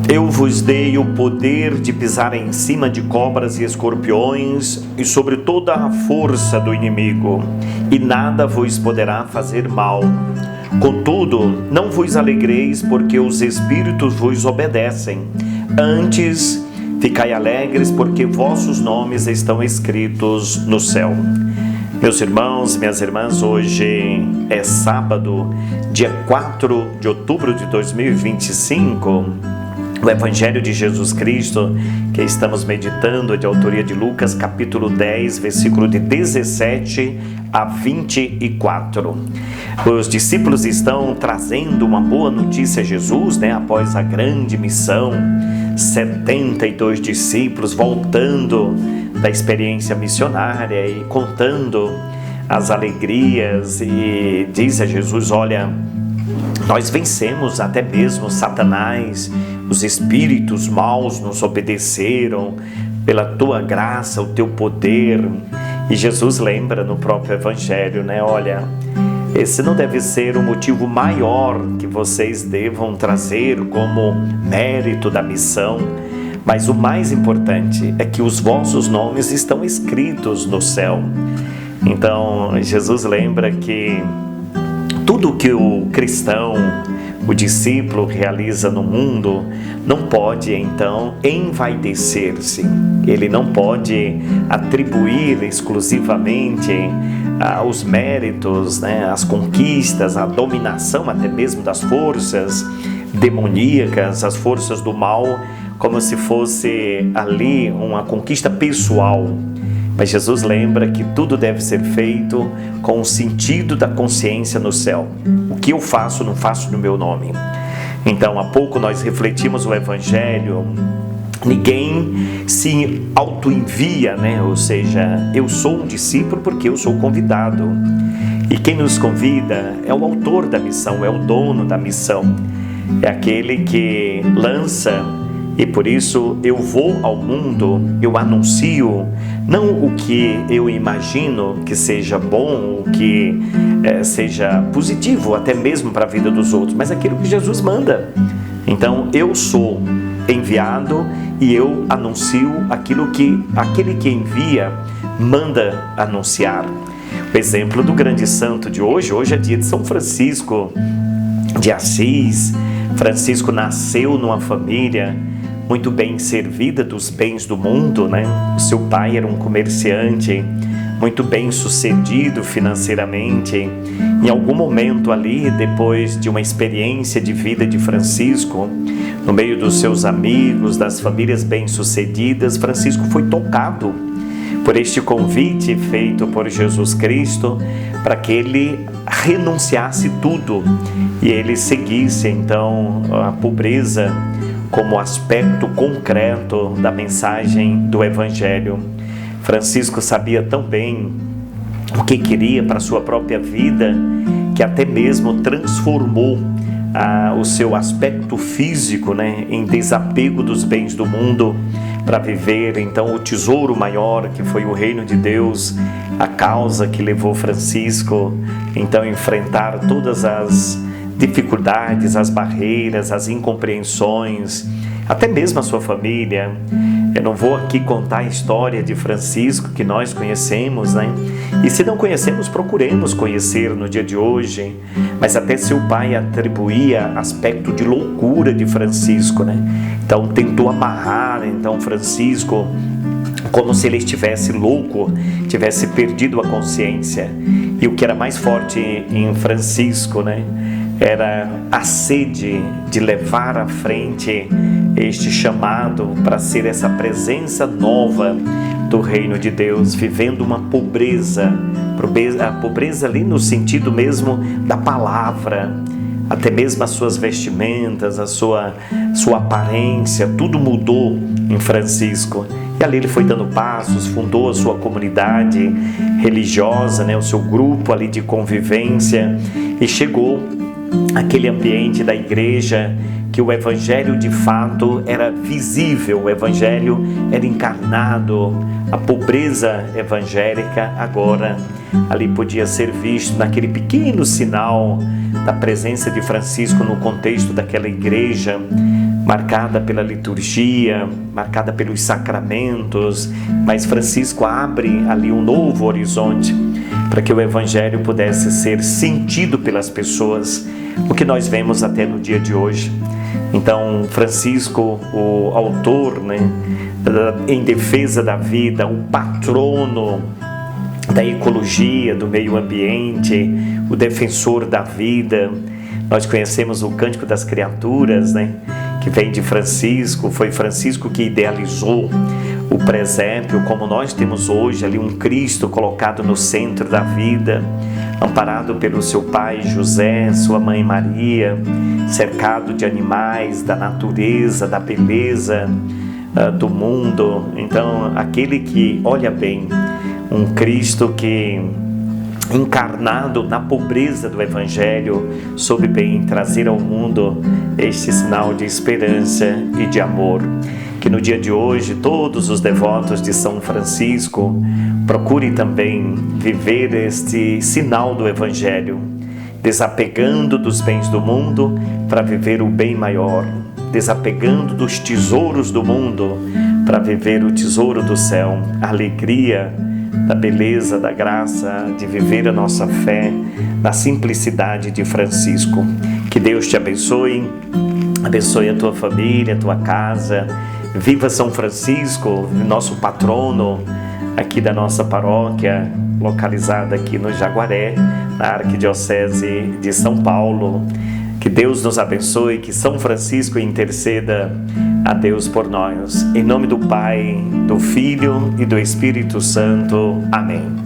Eu vos dei o poder de pisar em cima de cobras e escorpiões e sobre toda a força do inimigo, e nada vos poderá fazer mal. Contudo, não vos alegreis porque os espíritos vos obedecem. Antes, ficai alegres porque vossos nomes estão escritos no céu. Meus irmãos, minhas irmãs, hoje é sábado, dia 4 de outubro de 2025. O Evangelho de Jesus Cristo, que estamos meditando, é de autoria de Lucas, capítulo 10, versículo de 17 a 24. Os discípulos estão trazendo uma boa notícia a Jesus, após a grande missão, 72 discípulos voltando da experiência missionária e contando as alegrias, e diz a Jesus: olha, nós vencemos até mesmo Satanás, os espíritos maus nos obedeceram pela tua graça, o teu poder. E Jesus lembra no próprio Evangelho, olha, esse não deve ser o motivo maior que vocês devam trazer como mérito da missão, mas o mais importante é que os vossos nomes estão escritos no céu. Então, Jesus lembra que tudo que o cristão, o discípulo realiza no mundo, não pode então envaidecer-se. Ele não pode atribuir exclusivamente os méritos, as conquistas, a dominação até mesmo das forças demoníacas, as forças do mal, como se fosse ali uma conquista pessoal. Mas Jesus lembra que tudo deve ser feito com o sentido da consciência no céu. O que eu faço, não faço no meu nome. Então, há pouco nós refletimos o Evangelho. Ninguém se auto-envia, ou seja, eu sou um discípulo porque eu sou convidado. E quem nos convida é o autor da missão, é o dono da missão. É aquele que lança. E por isso eu vou ao mundo, eu anuncio não o que eu imagino que seja bom, o que seja positivo até mesmo para a vida dos outros, mas aquilo que Jesus manda. Então eu sou enviado e eu anuncio aquilo que aquele que envia manda anunciar. O exemplo do grande santo de hoje é dia de São Francisco de Assis. Francisco nasceu numa família muito bem servida dos bens do mundo, O seu pai era um comerciante muito bem sucedido financeiramente. Em algum momento ali, depois de uma experiência de vida de Francisco, no meio dos seus amigos, das famílias bem-sucedidas, Francisco foi tocado por este convite feito por Jesus Cristo para que ele renunciasse tudo e ele seguisse então a pobreza como aspecto concreto da mensagem do Evangelho. Francisco sabia tão bem o que queria para a sua própria vida, que até mesmo transformou o seu aspecto físico em desapego dos bens do mundo, para viver então o tesouro maior que foi o reino de Deus, a causa que levou Francisco então a enfrentar todas as dificuldades, as barreiras, as incompreensões, até mesmo a sua família. Eu não vou aqui contar a história de Francisco que nós conhecemos, E se não conhecemos, procuremos conhecer no dia de hoje. Mas até seu pai atribuía aspecto de loucura de Francisco, Então tentou amarrar Francisco como se ele estivesse louco, tivesse perdido a consciência. E o que era mais forte em Francisco, era a sede de levar à frente este chamado para ser essa presença nova do reino de Deus, vivendo uma pobreza, a pobreza ali no sentido mesmo da palavra, até mesmo as suas vestimentas, a sua aparência, tudo mudou em Francisco. E ali ele foi dando passos, fundou a sua comunidade religiosa, o seu grupo ali de convivência, e chegou aquele ambiente da igreja que o Evangelho de fato era visível, o Evangelho era encarnado, a pobreza evangélica agora ali podia ser visto naquele pequeno sinal da presença de Francisco no contexto daquela igreja, marcada pela liturgia, marcada pelos sacramentos, mas Francisco abre ali um novo horizonte para que o Evangelho pudesse ser sentido pelas pessoas, o que nós vemos até no dia de hoje. Então, Francisco, o autor, em defesa da vida, o patrono da ecologia, do meio ambiente, o defensor da vida. Nós conhecemos o Cântico das Criaturas, que vem de Francisco. Foi Francisco que idealizou o presépio, como nós temos hoje ali um Cristo colocado no centro da vida, amparado pelo seu pai José, sua mãe Maria, cercado de animais, da natureza, da beleza do mundo. Então, aquele que olha bem, um Cristo que, encarnado na pobreza do Evangelho, soube bem trazer ao mundo este sinal de esperança e de amor. Que no dia de hoje todos os devotos de São Francisco procurem também viver este sinal do Evangelho, desapegando dos bens do mundo para viver o bem maior, desapegando dos tesouros do mundo para viver o tesouro do céu, a alegria da beleza, da graça, de viver a nossa fé na simplicidade de Francisco. Que Deus te abençoe, abençoe a tua família, a tua casa. Viva São Francisco, nosso patrono aqui da nossa paróquia, localizada aqui no Jaguaré, na Arquidiocese de São Paulo. Que Deus nos abençoe, que São Francisco interceda a Deus por nós. Em nome do Pai, do Filho e do Espírito Santo. Amém.